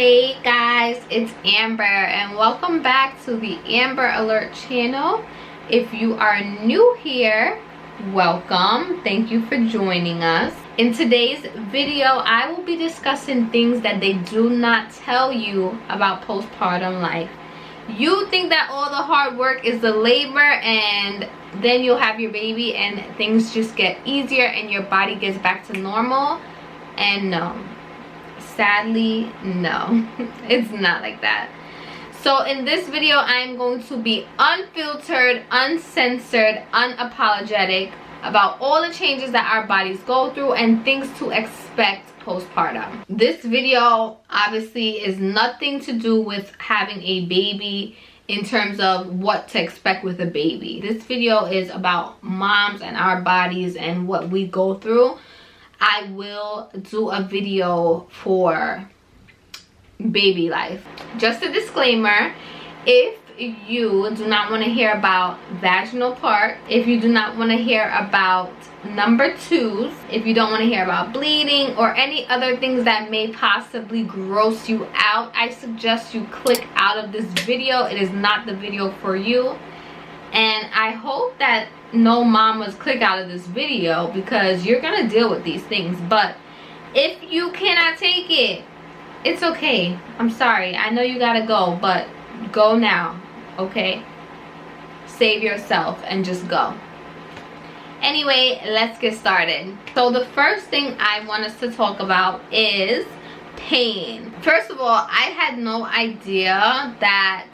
Hey guys, it's Amber and welcome back to the Amber Alert channel. If you are new here, welcome. Thank you for joining us. In today's video, I will be discussing things that they do not tell you about postpartum life. You think that all the hard work is the labor and then you'll have your baby and things just get easier and your body gets back to normal, and no. Sadly, no. It's not like that. So in this video, I'm going to be unfiltered, uncensored, unapologetic about all the changes that our bodies go through and things to expect postpartum. This video obviously is nothing to do with having a baby in terms of what to expect with a baby. This video is about moms and our bodies and what we go through. I will do a video for baby life. Just a disclaimer, if you do not want to hear about vaginal part, if you do not want to hear about number twos, if you don't want to hear about bleeding or any other things that may possibly gross you out, I suggest you click out of this video. It is not the video for you. And I hope that no mamas click out of this video because you're gonna deal with these things. But if you cannot take it, it's okay. I'm sorry. I know you gotta go, but go now, okay? Save yourself and just go. Anyway, let's get started. So the first thing I want us to talk about is pain. First of all, I had no idea that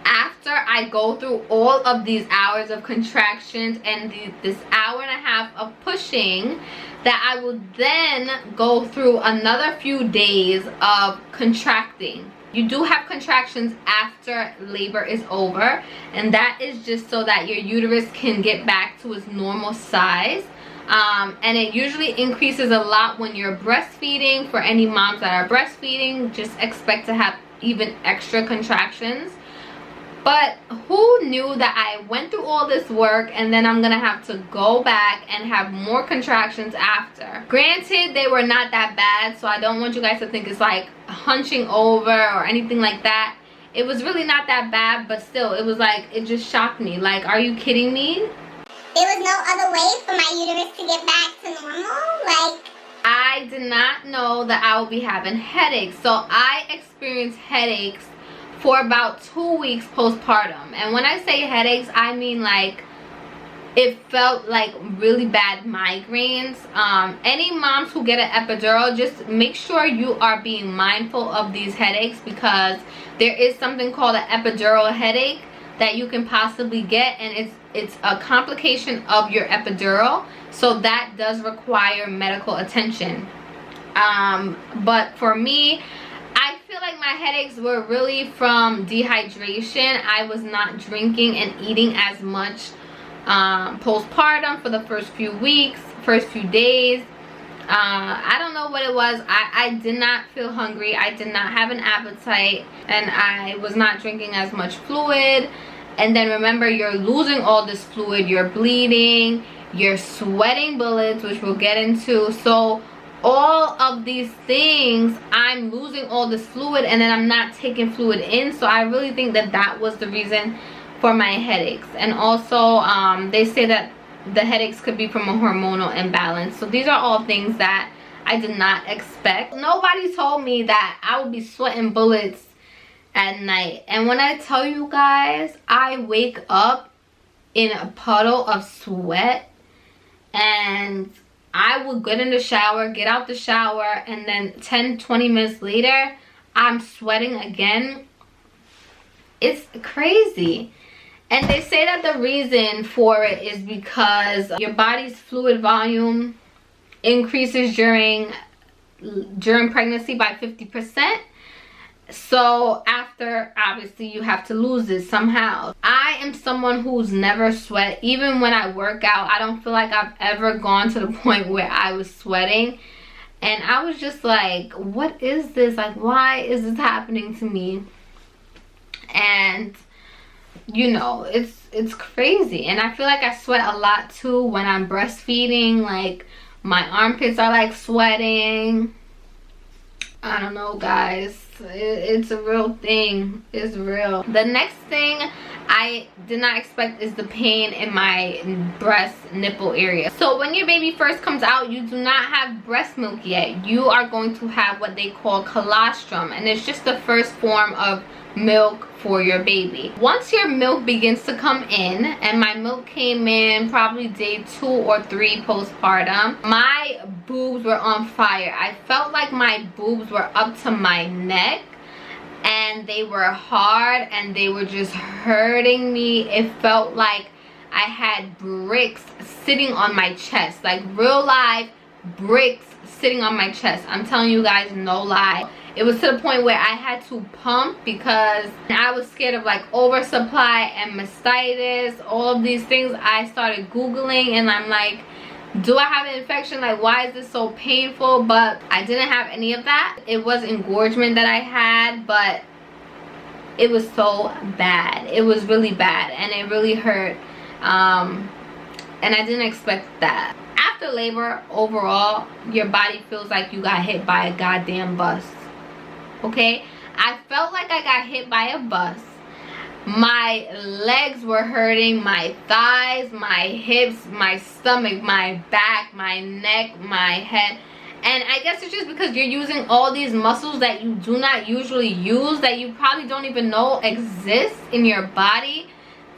after I go through all of these hours of contractions and this hour and a half of pushing, that I will then go through another few days of contracting. You do have contractions after labor is over, and that is just so that your uterus can get back to its normal size. And it usually increases a lot when you're breastfeeding. For any moms that are breastfeeding, just expect to have even extra contractions. But who knew that I went through all this work and then I'm gonna have to go back and have more contractions after. Granted, they were not that bad, so I don't want you guys to think it's like hunching over or anything like that. It was really not that bad, but still, it was like, it just shocked me. Like, are you kidding me? There was no other way for my uterus to get back to normal? Like, I did not know that I would be having headaches. So I experienced headaches for about 2 weeks postpartum. And when I say headaches, I mean like it felt like really bad migraines. Any moms who get an epidural, just make sure you are being mindful of these headaches, because there is something called an epidural headache that you can possibly get, and it's a complication of your epidural, so that does require medical attention. But for me, I feel like my headaches were really from dehydration. I was not drinking and eating as much postpartum for the first few weeks, first few days. I don't know what it was. I did not feel hungry. I did not have an appetite, and I was not drinking as much fluid. And then remember, you're losing all this fluid, you're bleeding, you're sweating bullets, which we'll get into. So all of these things, I'm losing all this fluid and then I'm not taking fluid in. So I really think that that was the reason for my headaches. And also they say that the headaches could be from a hormonal imbalance. So these are all things that I did not expect. Nobody told me that I would be sweating bullets at night. And when I tell you guys, I wake up in a puddle of sweat, and I will get in the shower, get out the shower, and then 10-20 minutes later, I'm sweating again. It's crazy. And they say that the reason for it is because your body's fluid volume increases during pregnancy by 50%. So after, obviously, you have to lose it somehow. I am someone who's never sweat. Even when I work out, I don't feel like I've ever gone to the point where I was sweating. And I was just like, what is this? Like, why is this happening to me? And you know, it's crazy. And I feel like I sweat a lot too when I'm breastfeeding. Like, my armpits are like sweating. I don't know, guys. it's a real thing. It's real. The next thing I did not expect is the pain in my breast nipple area. So when your baby first comes out, you do not have breast milk yet. You are going to have what they call colostrum, and it's just the first form of milk for your baby. Once your milk begins to come in, and my milk came in probably day 2 or 3 postpartum, my boobs were on fire. I felt like my boobs were up to my neck, and they were hard, and they were just hurting me. It felt like I had bricks sitting on my chest, like real live bricks sitting on my chest. I'm telling you guys, no lie. It was to the point where I had to pump because I was scared of like oversupply and mastitis, all of these things. I started Googling, and I'm like, do I have an infection? Like, why is this so painful? But I didn't have any of that. It was engorgement that I had, but it was so bad. It was really bad, and it really hurt. And I didn't expect that. After labor, overall, your body feels like you got hit by a goddamn bus. Okay, I felt like I got hit by a bus. My legs were hurting, my thighs, my hips, my stomach, my back, my neck, my head. And I guess it's just because you're using all these muscles that you do not usually use, that you probably don't even know exist in your body,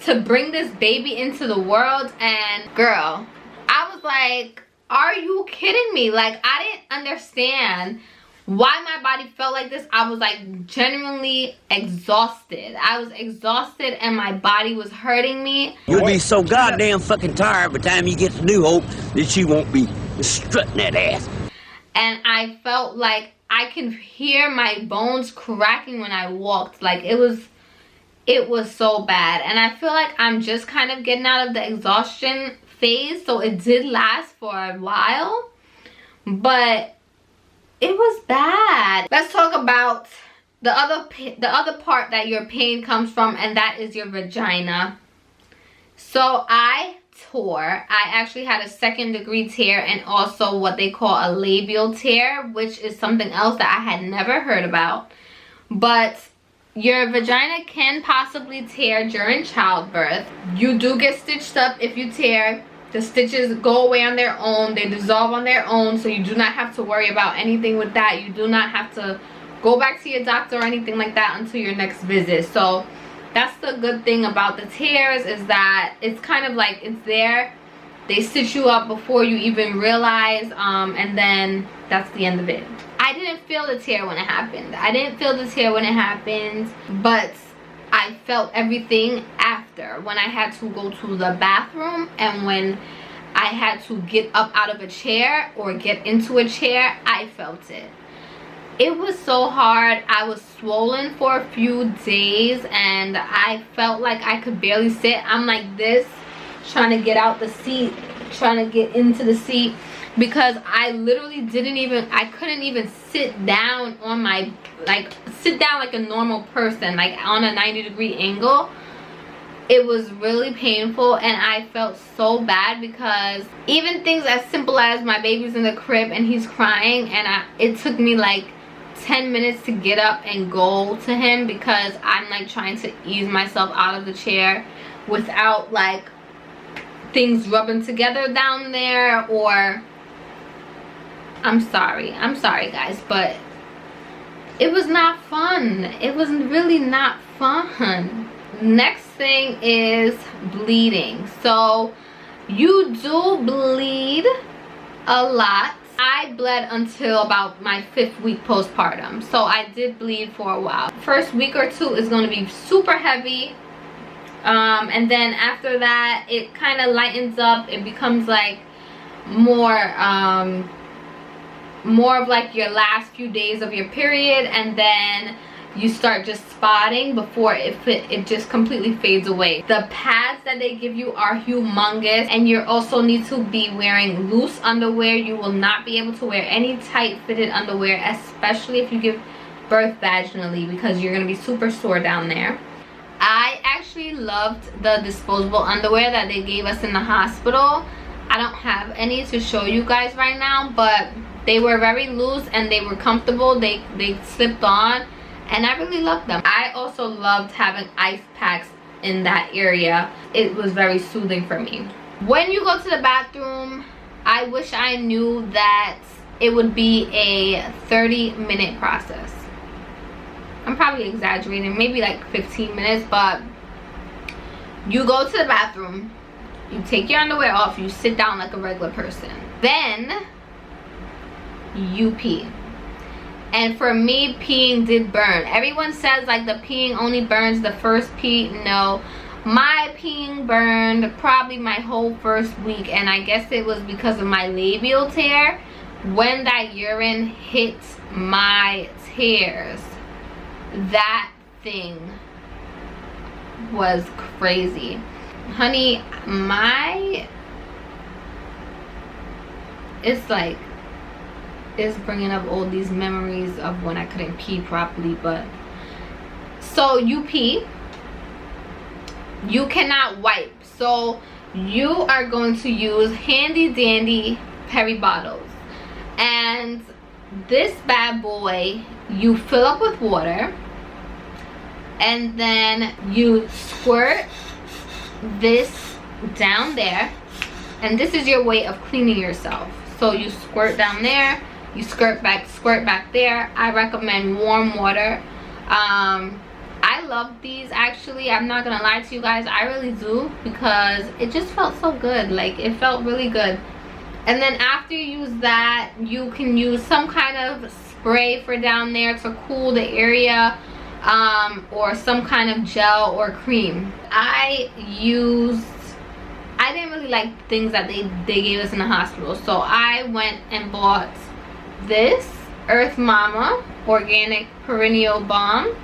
to bring this baby into the world. And girl, I was like, are you kidding me? Like, I didn't understand why my body felt like this. I was like genuinely exhausted. I was exhausted, and my body was hurting me. You'll be so goddamn fucking tired by the time you get to New Hope that she won't be strutting that ass. And I felt like I could hear my bones cracking when I walked. Like, it was so bad. And I feel like I'm just kind of getting out of the exhaustion phase, so it did last for a while, but it was bad. Let's talk about the other part that your pain comes from, and that is your vagina. So I actually had a 2nd-degree tear, and also what they call a labial tear, which is something else that I had never heard about. But your vagina can possibly tear during childbirth. You do get stitched up if you tear. The stitches go away on their own. They dissolve on their own, so you do not have to worry about anything with that. You do not have to go back to your doctor or anything like that until your next visit. So that's the good thing about the tears, is that it's kind of like it's there. They stitch you up before you even realize, and then that's the end of it. I didn't feel the tear when it happened. I didn't feel the tear when it happened, but I felt everything after, when I had to go to the bathroom, and when I had to get up out of a chair or get into a chair. I felt it. It was so hard. I was swollen for a few days, and I felt like I could barely sit. I'm like this, trying to get out the seat, trying to get into the seat, because I literally I couldn't even sit down on my, sit down like a normal person, like on a 90-degree angle. It was really painful, and I felt so bad, because even things as simple as my baby's in the crib and he's crying, and it took me like 10 minutes to get up and go to him, because I'm like trying to ease myself out of the chair without like things rubbing together down there. Or I'm sorry guys, but it was not fun. It was really not fun. Next thing is bleeding. So you do bleed a lot. I bled until about my 5th week postpartum, so I did bleed for a while. First week or 2 is going to be super heavy, and then after that it kind of lightens up. It becomes like more of like your last few days of your period, and then you start just spotting before it just completely fades away. The pads that they give you are humongous, and you also need to be wearing loose underwear. You will not be able to wear any tight fitted underwear, especially if you give birth vaginally, because you're going to be super sore down there. I actually loved the disposable underwear that they gave us in the hospital. I don't have any to show you guys right now, but they were very loose and they were comfortable. They slipped on. and I really loved them. I also loved having ice packs in that area. It was very soothing for me. When you go to the bathroom, I wish I knew that it would be a 30-minute process. I'm probably exaggerating, maybe like 15 minutes, but you go to the bathroom, you take your underwear off, you sit down like a regular person, then you pee. And for me, peeing did burn. Everyone says like the peeing only burns the first pee. No, my peeing burned probably my whole first week, and I guess it was because of my labial tear. When that urine hit my tears, that thing was crazy. Honey, it's bringing up all these memories of when I couldn't pee properly. But so you pee, you cannot wipe, so you are going to use handy dandy Perry bottles, and this bad boy you fill up with water, and then you squirt this down there, and this is your way of cleaning yourself. So you squirt down there, you squirt back there. I recommend warm water. I love these, actually. I'm not gonna lie to you guys, I really do, because it just felt so good. Like, it felt really good. And then after you use that, you can use some kind of spray for down there to cool the area, or some kind of gel or cream. I didn't really like things that they gave us in the hospital, so I went and bought this Earth Mama Organic Perennial Balm,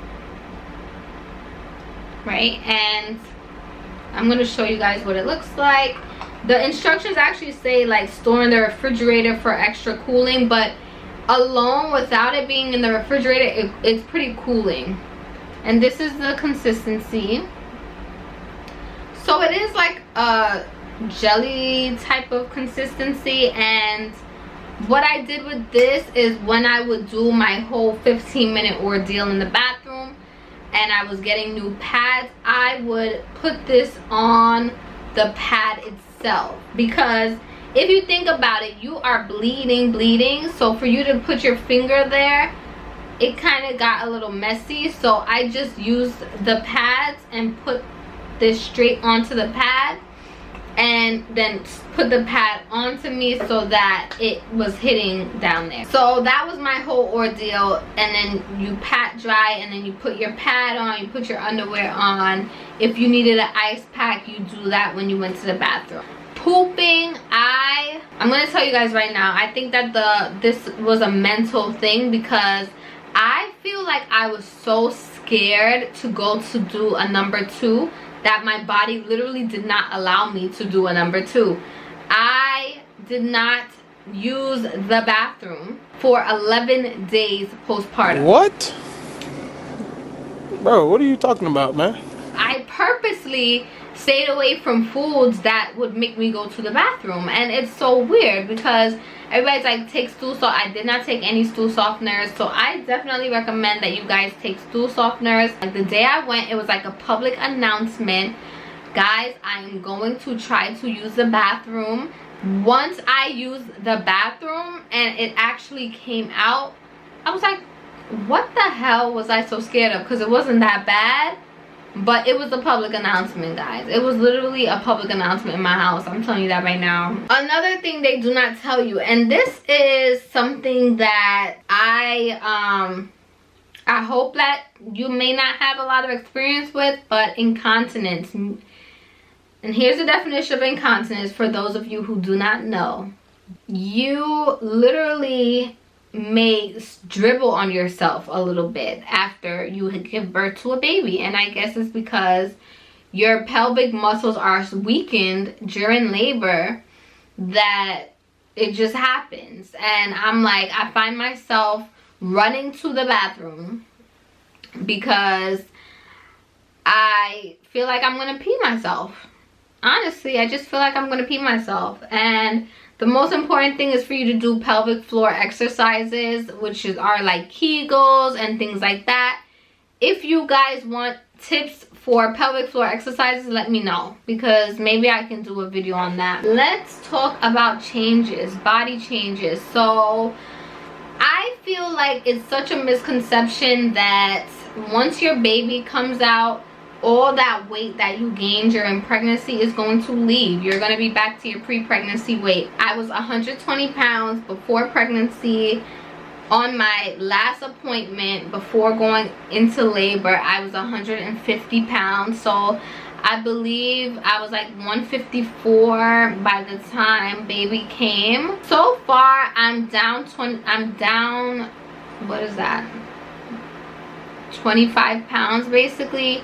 right? And I'm going to show you guys what it looks like. The instructions actually say like store in the refrigerator for extra cooling, but alone without it being in the refrigerator, it's pretty cooling. And this is the consistency. So it is like a jelly type of consistency. And what I did with this is, when I would do my whole 15-minute ordeal in the bathroom and I was getting new pads, I would put this on the pad itself, because if you think about it, you are bleeding, so for you to put your finger there, it kind of got a little messy. So I just used the pads and put this straight onto the pad, and then put the pad onto me so that it was hitting down there. So that was my whole ordeal. And then you pat dry, and then you put your pad on, you put your underwear on. If you needed an ice pack, you do that when you went to the bathroom. Pooping, I'm gonna tell you guys right now, I think that this was a mental thing, because I feel like I was so scared to go to do a number 2 that my body literally did not allow me to do a number 2. I did not use the bathroom for 11 days postpartum. What? Bro, what are you talking about, man? I purposely stayed away from foods that would make me go to the bathroom. And it's so weird, because everybody's like, take stool salt. I did not take any stool softeners, so I definitely recommend that you guys take stool softeners. Like, the day I went, it was like a public announcement, guys, I am going to try to use the bathroom. Once I used the bathroom and it actually came out, I was like, what the hell was I so scared of? Because it wasn't that bad. But it was a public announcement, guys. It was literally a public announcement in my house. I'm telling you that right now. Another thing they do not tell you, and this is something that I hope that you may not have a lot of experience with, but incontinence. And here's the definition of incontinence for those of you who do not know. You literally may dribble on yourself a little bit after you give birth to a baby, and I guess it's because your pelvic muscles are weakened during labor that it just happens. And I'm like, I find myself running to the bathroom because I feel like I'm gonna pee myself. Honestly, I just feel like I'm gonna pee myself. And the most important thing is for you to do pelvic floor exercises, which are like Kegels and things like that. if you guys want tips for pelvic floor exercises, let me know, because maybe I can do a video on that. Let's talk about changes, body changes. So I feel like it's such a misconception that once your baby comes out, all that weight that you gained during pregnancy is going to leave. You're going to be back to your pre-pregnancy weight. I was 120 pounds before pregnancy. On my last appointment before going into labor, I was 150 pounds. So I believe I was like 154 by the time baby came. So far I'm down what is that, 25 pounds basically.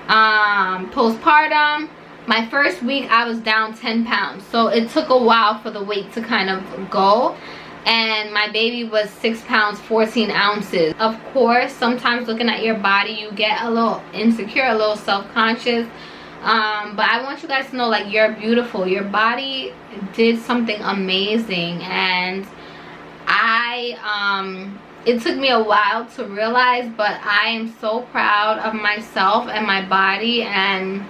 Postpartum, my first week I was down 10 pounds. So it took a while for the weight to kind of go. And my baby was 6 pounds 14 ounces. Of course, sometimes looking at your body, you get a little insecure, a little self-conscious. But I want you guys to know, like, you're beautiful. Your body did something amazing. And it took me a while to realize, but I am so proud of myself and my body. And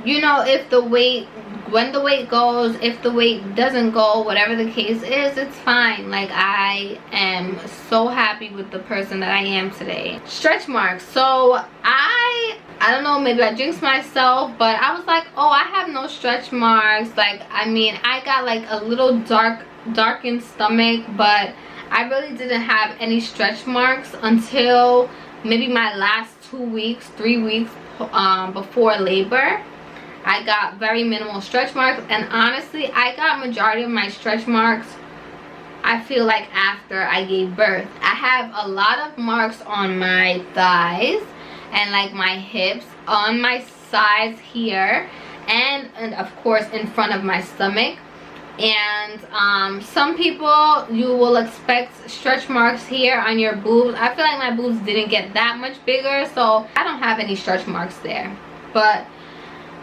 you know, if the weight, when the weight goes, if the weight doesn't go, whatever the case is, it's fine. Like, I am so happy with the person that I am today. Stretch marks. So I don't know, maybe I jinxed myself, but I was like, oh, I have no stretch marks. Like, I mean, I got like a little darkened stomach, but I really didn't have any stretch marks until maybe my last 2 weeks, 3 weeks before labor. I got very minimal stretch marks, and honestly, I got majority of my stretch marks, I feel like, after I gave birth. I have a lot of marks on my thighs and like my hips, on my sides here, and of course in front of my stomach. And some people, you will expect stretch marks here on your boobs. I feel like my boobs didn't get that much bigger, so I don't have any stretch marks there. But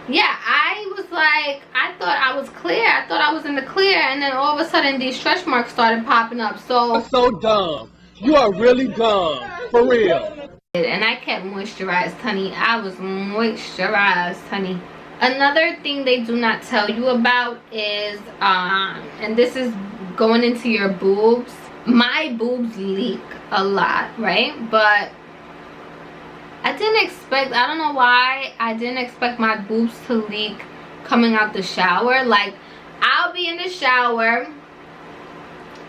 yeah, I was like, I thought I was clear. I thought I was in the clear, and then all of a sudden these stretch marks started popping up. So dumb. You are really dumb, for real. And I kept moisturized, honey. I was moisturized, honey. Another thing they do not tell you about is, and this is going into your boobs. My boobs leak a lot, right? But I didn't expect, I don't know why, I didn't expect my boobs to leak coming out the shower. Like, I'll be in the shower,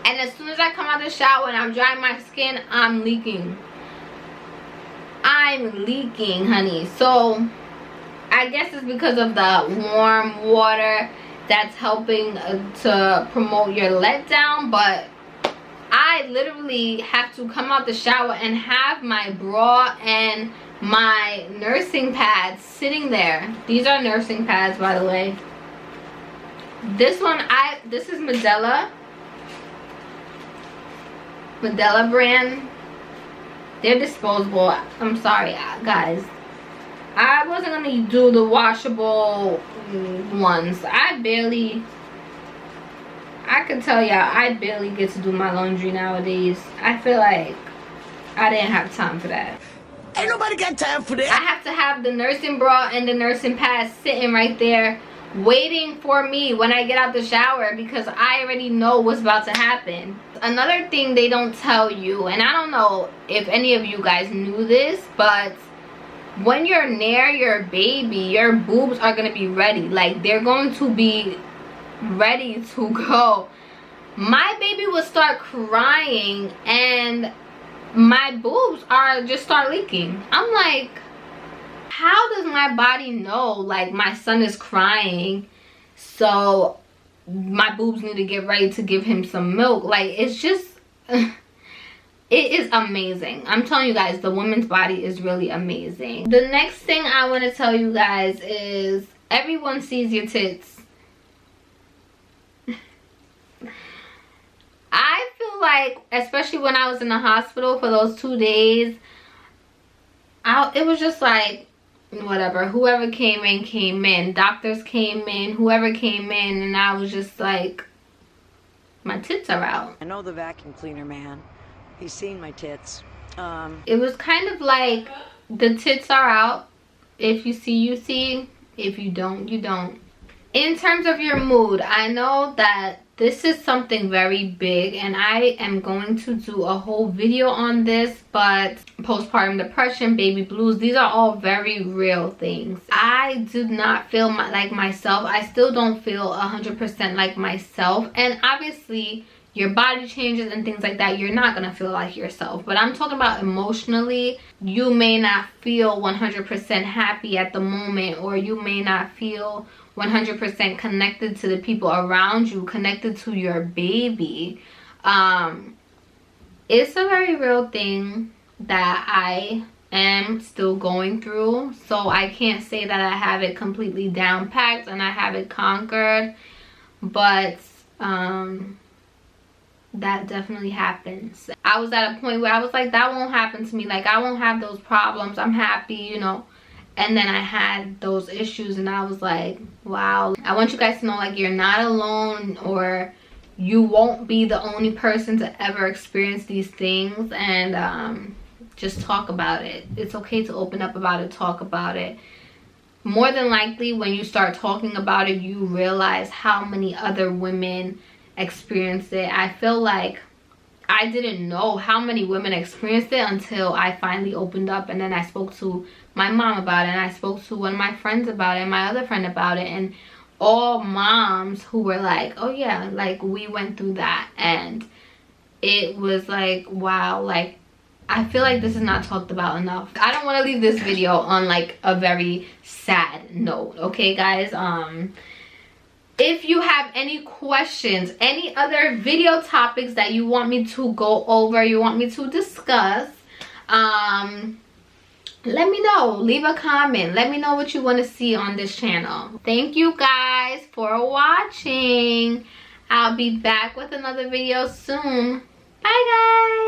and as soon as I come out the shower and I'm drying my skin, I'm leaking. I'm leaking, honey. So I guess it's because of the warm water that's helping to promote your letdown. But I literally have to come out the shower and have my bra and my nursing pads sitting there. These are nursing pads, by the way. This one, this is Medela brand. They're disposable. I'm sorry, guys. I wasn't gonna do the washable ones. I can tell y'all, I barely get to do my laundry nowadays. I feel like I didn't have time for that. Ain't nobody got time for that. I have to have the nursing bra and the nursing pads sitting right there waiting for me when I get out the shower, because I already know what's about to happen. Another thing they don't tell you, and I don't know if any of you guys knew this, but when you're near your baby, your boobs are going to be ready. Like, they're going to be ready to go. My baby would start crying and my boobs just start leaking. I'm like, how does my body know, like, my son is crying, so my boobs need to get ready to give him some milk? Like, it's just it is amazing. I'm telling you guys, the woman's body is really amazing. The next thing I want to tell you guys is, everyone sees your tits. I feel like, especially when I was in the hospital for those 2 days, it was just like, whatever, whoever came in, doctors came in, whoever came in, and I was just like, my tits are out. I know the vacuum cleaner man. He's seen my tits. It was kind of like the tits are out. If you see, you see. If you don't, you don't. In terms of your mood, I know that this is something very big and I am going to do a whole video on this, but postpartum depression, baby blues, these are all very real things. I do not feel like myself. I still don't feel 100% like myself, and obviously your body changes and things like that, you're not gonna feel like yourself. But I'm talking about emotionally. You may not feel 100% happy at the moment, or you may not feel 100% connected to the people around you, connected to your baby. It's a very real thing that I am still going through, so I can't say that I have it completely down packed and I have it conquered, but that definitely happens. I was at a point where I was like, that won't happen to me, like I won't have those problems, I'm happy, you know. And then I had those issues and I was like, wow. I want you guys to know, like, you're not alone, or you won't be the only person to ever experience these things. And just talk about it. It's okay to open up about it, talk about it. More than likely, when you start talking about it, you realize how many other women experience it. I feel like I didn't know how many women experienced it until I finally opened up, and then I spoke to my mom about it, and I spoke to one of my friends about it, and my other friend about it, and all moms who were like, oh yeah, like we went through that. And it was like, wow, like I feel like this is not talked about enough. I don't want to leave this video on like a very sad note, okay guys? If you have any questions, any other video topics that you want me to go over, you want me to discuss, let me know. Leave a comment. Let me know what you want to see on this channel. Thank you guys for watching. I'll be back with another video soon. Bye guys.